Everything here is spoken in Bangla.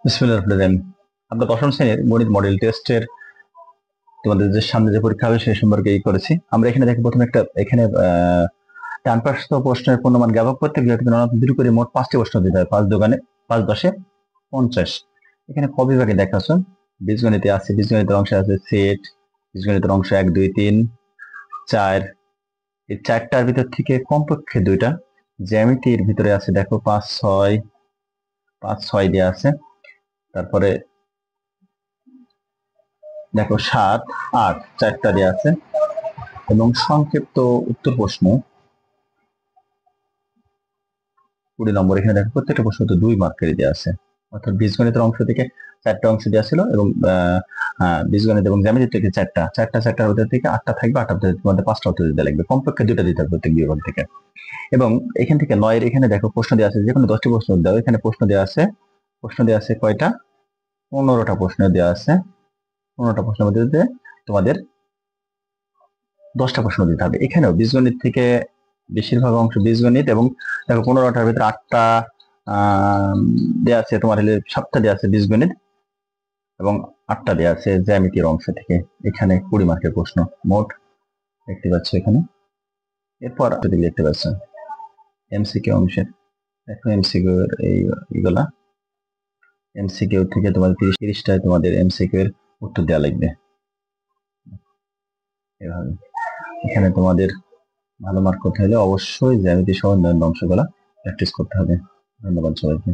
বিসমিল্লাহির রহমানির রহিম। আমরা দশম শ্রেণীর গণিত মডেল টেস্টের তোমাদের যে সামনে যে পরীক্ষা হবে সেই সম্পর্কে করেছি। আমরা এখানে দেখো প্রথমে একটা এখানে ডান পার্শ্ব প্রশ্নের পূর্ণমান জ্ঞাপক প্রত্যেক দুটো করে মোট 5টি প্রশ্ন দিতে হয়। 5×10=50। এখানে ক বিভাগে দেখাছো বীজগণিতে আছে, বীজগণিতের অংশে আছে সেট, বীজগণিতের অংশ 1 2 3 4। এই চারটার ভিতর থেকে কমপক্ষে দুইটা জ্যামিতির ভিতরে আছে। দেখো 5 6 5 6 দেওয়া আছে। তারপরে দেখো 7 8 চারটা দেওয়া আছে এবং সংক্ষিপ্ত উত্তর প্রশ্ন 20 নম্বর। এখানে দেখো প্রত্যেকটা প্রশ্ন তো 2 মার্কেরই দেওয়া আছে, অর্থাৎ বীজগণিতের অংশ থেকে 4টা অংশ দেওয়া ছিল এবং বীজগণিত এবং জ্যামিতি থেকে চারটার ভিতর থেকে 8টা থাকবে, 8টার ভিতরে তোমাদের 5টা উত্তর দিতে লাগবে, কমপক্ষে 2টা দিতে হবে প্রত্যেক বিভাগ থেকে। এবং এখান থেকে 9 এখানে দেখো প্রশ্ন দেওয়া আছে, যে কোনো 10টি প্রশ্ন দাও। এখানে প্রশ্ন দেওয়া আছে কয়টা? 15টা প্রশ্ন দেওয়া আছে। 15টা প্রশ্নের মধ্যে তোমাদের 10টা প্রশ্ন দিতে হবে। এখানেও বীজগণিত থেকে বেশিরভাগ অংশ বীজগণিত এবং দেখো 15টার ভিতরে 8টা দেওয়া আছে, তোমার হলে 7টা দেওয়া আছে বীজগণিত এবং 8টা দেওয়া আছে জ্যামিতির অংশ থেকে। এখানে 20 মার্কের প্রশ্ন মোট দেখতে পাচ্ছ এখানে। এরপর দেখতে পাচ্ছ এমসিকিউ অংশের, দেখো এমসিকিউ এইগুলা এমসিকিউ থেকে তোমাদের 30টায় তোমাদের এমসিকিউ এর উত্তর দেওয়া লাগবে এভাবে। এখানে তোমাদের ভালো মার্ক করতে হলে অবশ্যই জ্যামিতি সহ অন্যান্য অংশগুলো প্র্যাকটিস করতে হবে। ধন্যবাদ সবাইকে।